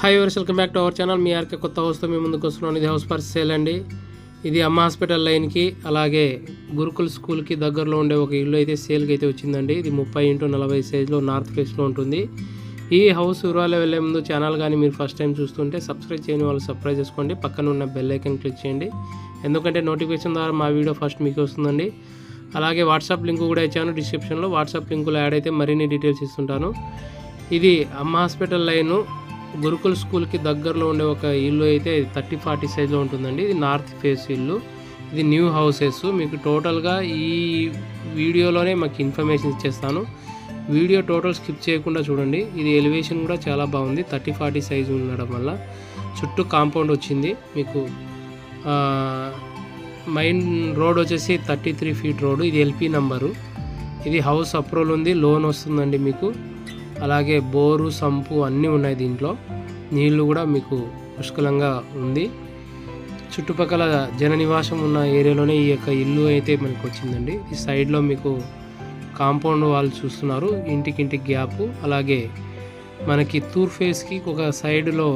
Hi వర్స్, welcome back to our channel. మీ RK కొత్త హౌస్తో మీ ముందుకు వస్తున్నాను. ఇది హౌస్ ఫర్ సేల్ అండి. ఇది అమ్మ హాస్పిటల్ లైన్కి అలాగే గురుకుల్ స్కూల్కి దగ్గరలో ఉండే ఒక ఇల్లు అయితే సేల్కి అయితే వచ్చిందండి. ఇది 30x40 సైజ్లో నార్త్ ఫేస్లో ఉంటుంది. ఈ హౌస్ వివరాలు వెళ్ళే ముందు ఛానల్ కానీ మీరు ఫస్ట్ టైం చూస్తుంటే సబ్స్క్రైబ్ చేయని వాళ్ళు సబ్స్క్రైబ్ చేసుకోండి. పక్కన ఉన్న బెల్ ఐకాన్ క్లిక్ చేయండి, ఎందుకంటే నోటిఫికేషన్ ద్వారా మా వీడియో ఫస్ట్ మీకు వస్తుందండి. అలాగే వాట్సాప్ లింక్ కూడా ఇచ్చాను డిస్క్రిప్షన్లో. వాట్సాప్ లింకులో యాడ్ అయితే మరిన్ని డీటెయిల్స్ ఇస్తుంటాను. ఇది అమ్మ హాస్పిటల్ లైను గురుకుల్ స్కూల్కి దగ్గరలో ఉండే ఒక ఇల్లు అయితే 30-40 సైజ్లో ఉంటుందండి. ఇది నార్త్ ఫేస్ ఇల్లు. ఇది న్యూ హౌసెస్. మీకు టోటల్గా ఈ వీడియోలోనే మాకు ఇన్ఫర్మేషన్ ఇచ్చేస్తాను. వీడియో టోటల్ స్కిప్ చేయకుండా చూడండి. ఇది ఎలివేషన్ కూడా చాలా బాగుంది. 30-40 సైజు ఉండడం వల్ల చుట్టూ కాంపౌండ్ వచ్చింది. మీకు మెయిన్ రోడ్ వచ్చేసి 33 ఫీట్ రోడ్డు. ఇది ఎల్పీ నంబరు. ఇది హౌస్ అప్రూవల్ ఉంది, లోన్ వస్తుందండి మీకు. అలాగే బోరు, సంపు అన్నీ ఉన్నాయి దీంట్లో. నీళ్లు కూడా మీకు పుష్కలంగా ఉంది. చుట్టుపక్కల జన నివాసం ఉన్న ఏరియాలోనే ఈ యొక్క ఇల్లు అయితే మనకు వచ్చిందండి. ఈ సైడ్లో మీకు కాంపౌండ్ వాళ్ళు చూస్తున్నారు, ఇంటికి గ్యాప్. అలాగే మనకి తూర్ ఫేస్కి ఒక సైడ్లో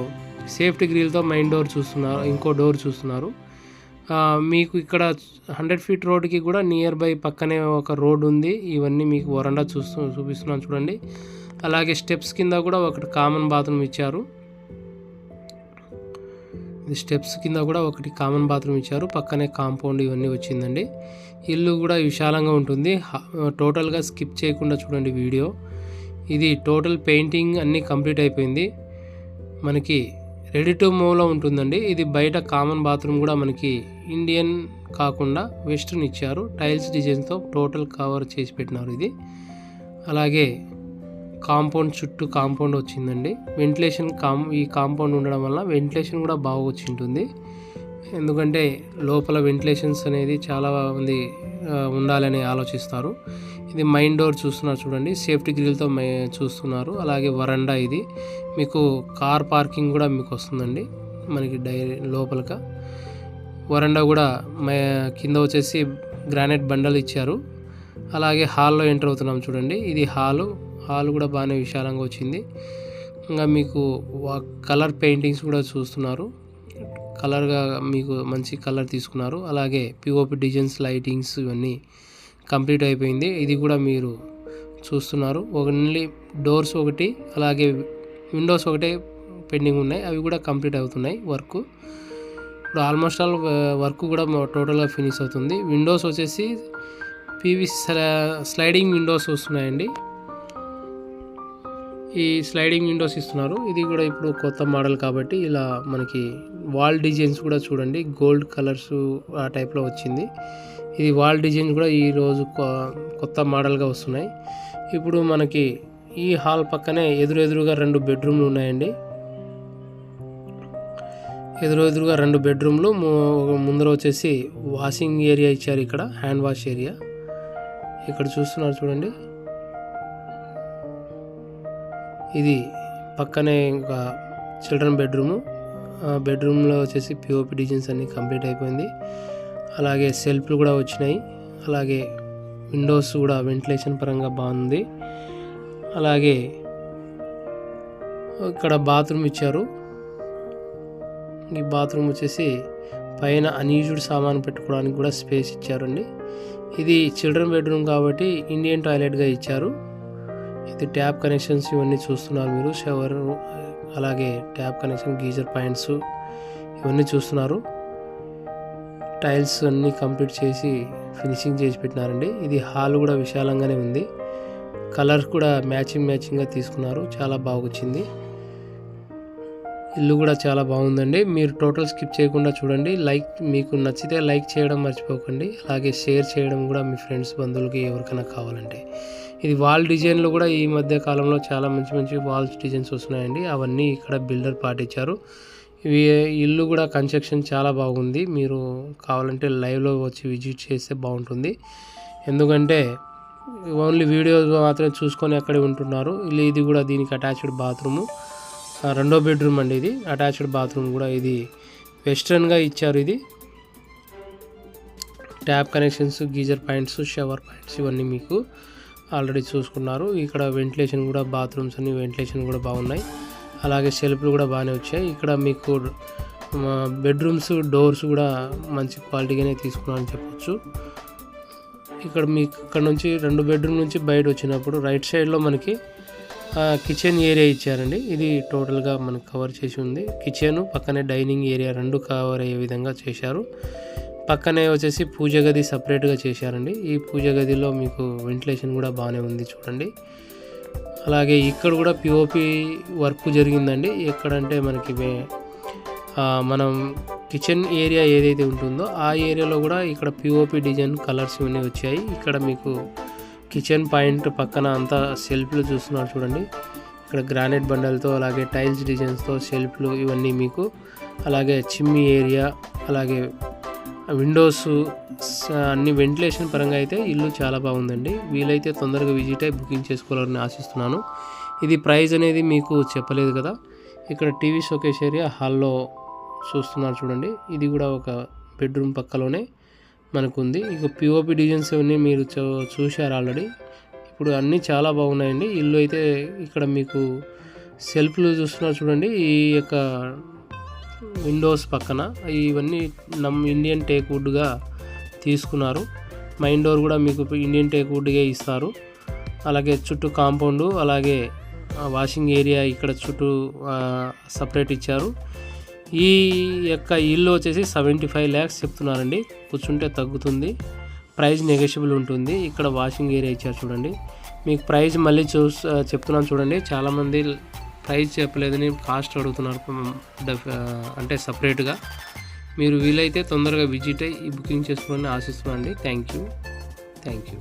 సేఫ్టీ గ్రిల్తో మెయిన్ డోర్ చూస్తున్నారు, ఇంకో డోర్ చూస్తున్నారు. మీకు ఇక్కడ 100 ఫీట్ రోడ్కి కూడా నియర్ బై పక్కనే ఒక రోడ్ ఉంది. ఇవన్నీ మీకు వరండా చూపిస్తున్నాను చూడండి. అలాగే స్టెప్స్ కింద కూడా ఒకటి కామన్ బాత్రూమ్ ఇచ్చారు. ఇది స్టెప్స్ కింద కూడా ఒకటి కామన్ బాత్రూమ్ ఇచ్చారు. పక్కనే కాంపౌండ్ ఇవన్నీ వచ్చిందండి. ఇల్లు కూడా విశాలంగా ఉంటుంది. టోటల్గా స్కిప్ చేయకుండా చూడండి వీడియో. ఇది టోటల్ పెయింటింగ్ అన్నీ కంప్లీట్ అయిపోయింది. మనకి రెడీ టు మూవ్లో ఉంటుందండి. ఇది బయట కామన్ బాత్రూమ్ కూడా మనకి ఇండియన్ కాకుండా వెస్ట్రన్ ఇచ్చారు. టైల్స్ డిజైన్తో టోటల్ కవర్ చేసి పెట్టినారు ఇది. అలాగే కాంపౌండ్ చుట్టూ కాంపౌండ్ వచ్చిందండి. వెంటిలేషన్ ఈ కాంపౌండ్ ఉండడం వల్ల వెంటిలేషన్ కూడా బాగా వచ్చి ఉంటుంది. ఎందుకంటే లోపల వెంటిలేషన్స్ అనేది చాలా మంది ఉండాలని ఆలోచిస్తారు. ఇది మెయిన్ డోర్ చూస్తున్నారు చూడండి, సేఫ్టీ గ్రిల్తో చూస్తున్నారు. అలాగే వరండా. ఇది మీకు కార్ పార్కింగ్ కూడా మీకు వస్తుందండి మనకి లోపలక. వరండా కూడా కింద వచ్చేసి గ్రానైట్ బండలు ఇచ్చారు. అలాగే హాల్లో ఎంటర్ అవుతున్నాం చూడండి. ఇది హాల్ కూడా బాగానే విశాలంగా వచ్చింది. ఇంకా మీకు కలర్ పెయింటింగ్స్ కూడా చూస్తున్నారు. కలర్గా మీకు మంచి కలర్ తీసుకున్నారు. అలాగే పిఓపి డిజైన్స్, లైటింగ్స్ ఇవన్నీ కంప్లీట్ అయిపోయింది. ఇది కూడా మీరు చూస్తున్నారు. ఓన్లీ డోర్స్ ఒకటి అలాగే విండోస్ ఒకటే పెండింగ్ ఉన్నాయి. అవి కూడా కంప్లీట్ అవుతున్నాయి వర్క్. ఇప్పుడు ఆల్మోస్ట్ ఆల్ వర్క్ కూడా టోటల్గా ఫినిష్ అవుతుంది. విండోస్ వచ్చేసి స్లైడింగ్ విండోస్ వస్తున్నాయండి. ఈ స్లైడింగ్ విండోస్ ఇస్తున్నారు. ఇది కూడా ఇప్పుడు కొత్త మోడల్ కాబట్టి ఇలా మనకి వాల్ డిజైన్స్ కూడా చూడండి, గోల్డ్ కలర్స్ ఆ టైప్లో వచ్చింది. ఇది వాల్ డిజైన్ కూడా ఈరోజు కొత్త మోడల్గా వస్తున్నాయి. ఇప్పుడు మనకి ఈ హాల్ పక్కనే ఎదురుగా 2 బెడ్రూమ్లు ఉన్నాయండి. ఎదురుగా 2 బెడ్రూమ్లు. ముందర వచ్చేసి వాషింగ్ ఏరియా ఇచ్చారు. ఇక్కడ హ్యాండ్ వాష్ ఏరియా ఇక్కడ చూస్తున్నారు చూడండి. ఇది పక్కనే ఒక చిల్డ్రన్ బెడ్రూము. బెడ్రూమ్లో వచ్చేసి పిఓపి డిజైన్స్ అన్నీ కంప్లీట్ అయిపోయింది. అలాగే సెల్ఫ్లు కూడా వచ్చినాయి. అలాగే విండోస్ కూడా వెంటిలేషన్ పరంగా బాగుంది. అలాగే ఇక్కడ బాత్రూమ్ ఇచ్చారు. ఈ బాత్రూమ్ వచ్చేసి పైన అన్యూజ్డ్ సామాను పెట్టుకోవడానికి కూడా స్పేస్ ఇచ్చారండి. ఇది చిల్డ్రన్ బెడ్రూమ్ కాబట్టి ఇండియన్ టాయిలెట్గా ఇచ్చారు. ఇది ట్యాప్ కనెక్షన్స్ ఇవన్నీ చూస్తున్నారు మీరు. షవర్ అలాగే ట్యాప్ కనెక్షన్, గీజర్ పాయింట్స్ ఇవన్నీ చూస్తున్నారు. టైల్స్ అన్నీ కంప్లీట్ చేసి ఫినిషింగ్ చేసి పెట్టినారండి. ఇది హాల్ కూడా విశాలంగానే ఉంది. కలర్స్ కూడా మ్యాచింగ్గా తీసుకున్నారు. చాలా బాగా వచ్చింది. ఇల్లు కూడా చాలా బాగుందండి. మీరు టోటల్ స్కిప్ చేయకుండా చూడండి. మీకు నచ్చితే లైక్ చేయడం మర్చిపోకండి. అలాగే షేర్ చేయడం కూడా మీ ఫ్రెండ్స్, బంధువులకి ఎవరికైనా కావాలంటే. ఇది వాల్ డిజైన్లు కూడా ఈ మధ్య కాలంలో చాలా మంచి వాల్స్ డిజైన్స్ వస్తున్నాయండి. అవన్నీ ఇక్కడ బిల్డర్ పాటించారు. ఇవి ఇల్లు కూడా కన్స్ట్రక్షన్ చాలా బాగుంది. మీరు కావాలంటే లైవ్లో వచ్చి విజిట్ చేస్తే బాగుంటుంది. ఎందుకంటే ఓన్లీ వీడియో మాత్రమే చూసుకొని అక్కడే ఉంటున్నారు. ఇది కూడా దీనికి అటాచ్డ్ బాత్రూము. 2వ బెడ్రూమ్ అండి. ఇది అటాచ్డ్ బాత్రూమ్ కూడా. ఇది వెస్ట్రన్గా ఇచ్చారు. ఇది tap connections, geyser points, shower points ఇవన్నీ మీకు ఆల్రెడీ చూసుకున్నారు. ఇక్కడ వెంటిలేషన్ కూడా బాత్రూమ్స్ అన్ని వెంటిలేషన్ కూడా బాగున్నాయి. అలాగే షెల్ఫ్లు కూడా బాగానే వచ్చాయి. ఇక్కడ మీకు బెడ్రూమ్స్ డోర్స్ కూడా మంచి క్వాలిటీగానే తీసుకున్నాను అని చెప్పొచ్చు. ఇక్కడ మీకు ఇక్కడ నుంచి 2 బెడ్రూమ్ నుంచి బయట వచ్చినప్పుడు రైట్ సైడ్లో మనకి కిచెన్ ఏరియా ఇచ్చారండి. ఇది టోటల్గా మనకు కవర్ చేసి ఉంది. కిచెన్ పక్కనే డైనింగ్ ఏరియా 2 కవర్ అయ్యే విధంగా చేశారు. పక్కనే వచ్చేసి పూజ గది సపరేట్గా చేశారండి. ఈ పూజ గదిలో మీకు వెంటిలేషన్ కూడా బాగానే ఉంది చూడండి. అలాగే ఇక్కడ కూడా పిఓపి వర్క్ జరిగిందండి. ఎక్కడంటే మనకి మనం కిచెన్ ఏరియా ఏదైతే ఉంటుందో ఆ ఏరియాలో కూడా ఇక్కడ పిఓపి డిజైన్ కలర్స్ ఇవన్నీ వచ్చాయి. ఇక్కడ మీకు కిచెన్ పాయింట్ పక్కన అంతా సెల్ఫ్లు చూస్తున్నారు చూడండి. ఇక్కడ గ్రానైట్ బండలతో అలాగే టైల్స్ డిజైన్స్తో సెల్ఫ్లు ఇవన్నీ మీకు, అలాగే చిమ్మి ఏరియా, అలాగే విండోస్ అన్ని వెంటిలేషన్ పరంగా అయితే ఇల్లు చాలా బాగుందండి. వీలైతే తొందరగా విజిట్ అయ్యి బుకింగ్ చేసుకోవాలని ఆశిస్తున్నాను. ఇది ప్రైస్ అనేది మీకు చెప్పలేదు కదా. ఇక్కడ టీవీ షోకేస్ ఏరియా హాల్లో చూస్తున్నారు చూడండి. ఇది కూడా ఒక బెడ్రూమ్ పక్కలోనే మనకు ఉంది. ఇక పిఓపి డిజైన్స్ అవన్నీ మీరు చూశారు ఆల్రెడీ. ఇప్పుడు అన్నీ చాలా బాగున్నాయండి. ఇల్లు అయితే ఇక్కడ మీకు సెల్ఫ్లు చూస్తున్నారు చూడండి. ఈ యొక్క విండోస్ పక్కన ఇవన్నీ ఇండియన్ టేక్ వుడ్గా తీసుకున్నారు. మైన్ డోర్ కూడా మీకు ఇండియన్ టేక్ వుడ్గా ఇస్తారు. అలాగే చుట్టూ కాంపౌండ్, అలాగే వాషింగ్ ఏరియా ఇక్కడ చుట్టూ సపరేట్ ఇచ్చారు. ఈ యొక్క ఇల్లు వచ్చేసి 75 lakhs చెప్తున్నారండి. కూర్చుంటే తగ్గుతుంది, ప్రైస్ నెగోషియబుల్ ఉంటుంది. ఇక్కడ వాషింగ్ ఏరియా ఇచ్చారు చూడండి. మీకు ప్రైస్ మళ్ళీ చెప్తున్నాను చూడండి. చాలామంది ప్రైస్ చెప్పలేదని కాస్ట్ అడుగుతున్నారు, అంటే సపరేట్గా. మీరు వీలైతే తొందరగా విజిట్ అయ్యి బుకింగ్ చేసుకోవాలని ఆశిస్తున్నాను అండి. Thank you.